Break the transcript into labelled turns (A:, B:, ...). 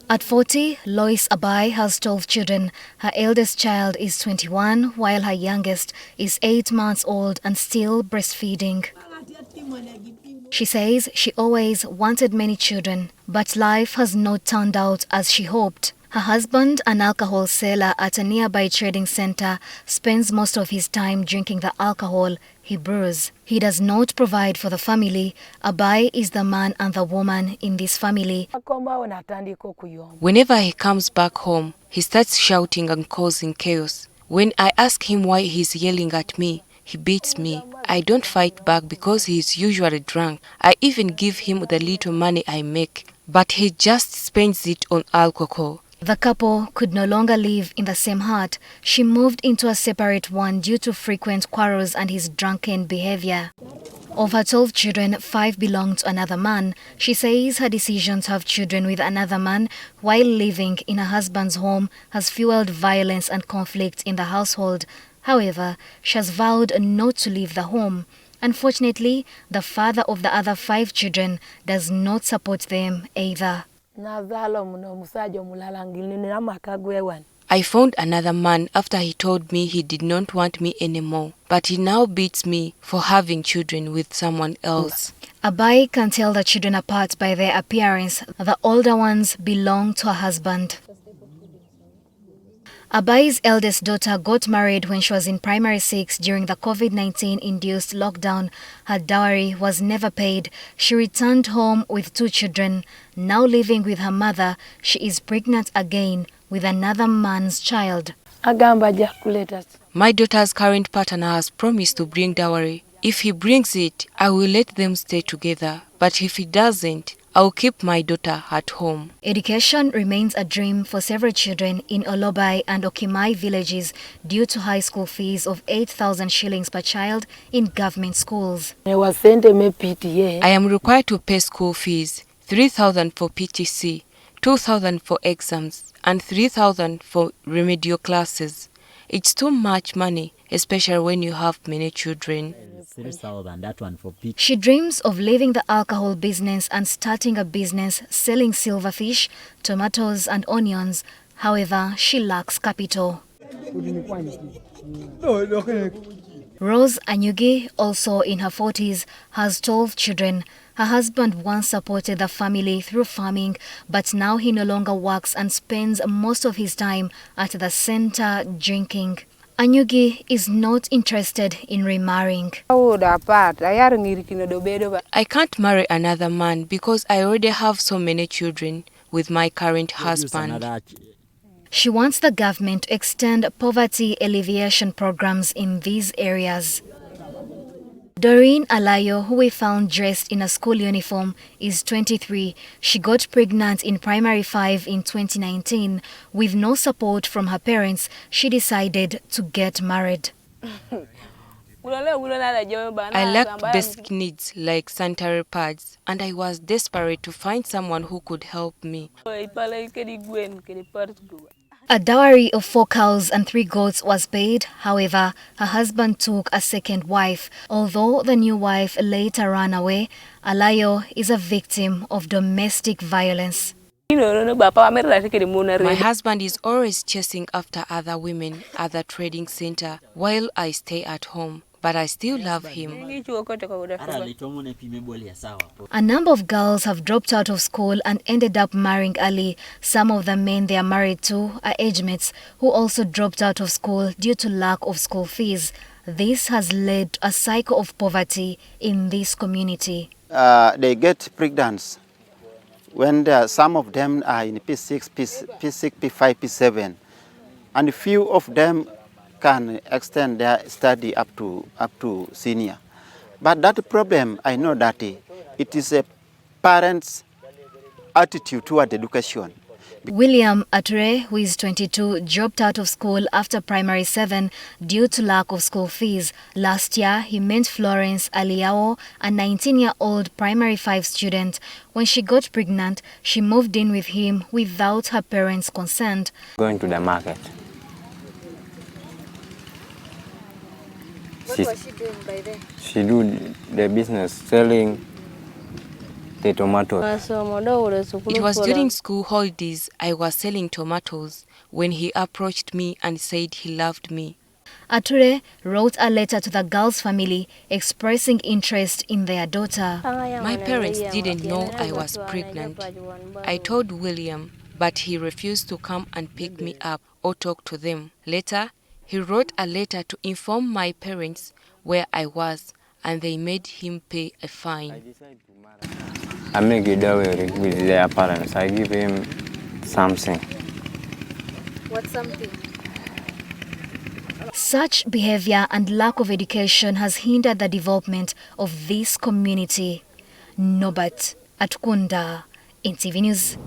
A: At 40, Lois Abai has 12 children. Her eldest child is 21, while her youngest is 8 months old and still breastfeeding. She says she always wanted many children, but life has not turned out as she hoped. Her husband, an alcohol seller at a nearby trading center, spends most of his time drinking the alcohol he brews. He does not provide for the family. Abai is the man and the woman in this family.
B: Whenever he comes back home, he starts shouting and causing chaos. When I ask him why he's yelling at me, he beats me. I don't fight back because he is usually drunk. I even give him the little money I make, but he just spends it on alcohol.
A: The couple could no longer live in the same hut. She moved into a separate one due to frequent quarrels and his drunken behavior. Of her 12 children, 5 belong to another man. She says her decision to have children with another man while living in her husband's home has fueled violence and conflict in the household. However, she has vowed not to leave the home. Unfortunately, the father of the other 5 children does not support them either.
B: I found another man after he told me he did not want me anymore, but he now beats me for having children with someone else.
A: Abai can tell the children apart by their appearance. The older ones belong to her husband. Abai's eldest daughter got married when she was in primary 6 during the COVID-19 induced lockdown. Her dowry was never paid. She returned home with 2 children. Now living with her mother, she is pregnant again with another man's child.
B: My daughter's current partner has promised to bring dowry. If he brings it, I will let them stay together. But if he doesn't, I'll keep my daughter at home.
A: Education remains a dream for several children in Olobia and Okimai villages due to high school fees of 8,000 shillings per child in government schools.
B: I am required to pay school fees, 3,000 for PTC, 2,000 for exams, and 3,000 for remedial classes. It's too much money, especially when you have many children.
A: She dreams of leaving the alcohol business and starting a business selling silverfish, tomatoes and onions. However, she lacks capital. Rose Anyugi, also in her 40s, has 12 children. Her husband once supported the family through farming, but now he no longer works and spends most of his time at the center drinking. Anyugi is not interested in remarrying.
B: I can't marry another man because I already have so many children with my current husband.
A: She wants the government to extend poverty alleviation programs in these areas. Doreen Alayo, who we found dressed in a school uniform, is 23. She got pregnant in primary 5 in 2019. With no support from her parents, she decided to get married.
B: I lacked basic needs like sanitary pads, and I was desperate to find someone who could help me.
A: A dowry of 4 cows and 3 goats was paid. However, her husband took a second wife. Although the new wife later ran away, Alayo is a victim of domestic violence.
B: My husband is always chasing after other women at the trading center while I stay at home. But I still love him.
A: A number of girls have dropped out of school and ended up marrying early. Some of the men they are married to are age mates who also dropped out of school due to lack of school fees. This has led to a cycle of poverty in this community.
C: They get pregnant when some of them are in P6, P6, P5, P7, and few of them can extend their study up to senior. But that problem, I know that it is a parent's attitude toward education.
A: William Ature, who is 22, dropped out of school after primary 7 due to lack of school fees. Last year, he met Florence Aliao, a 19-year-old primary 5 student. When she got pregnant, she moved in with him without her parents' consent.
D: Going to the market.
A: What was she doing by then?
D: She do the business selling the tomatoes.
B: It was during school holidays I was selling tomatoes when he approached me and said he loved me.
A: Ature wrote a letter to the girl's family expressing interest in their daughter.
B: My parents didn't know I was pregnant. I told William, but he refused to come and pick me up or talk to them. Later, he wrote a letter to inform my parents where I was, and they made him pay a fine.
D: I make a dowry with their parents. I give him something.
A: What something? Such behavior and lack of education has hindered the development of this community. NORBERT ATUKUNDA, NTV News.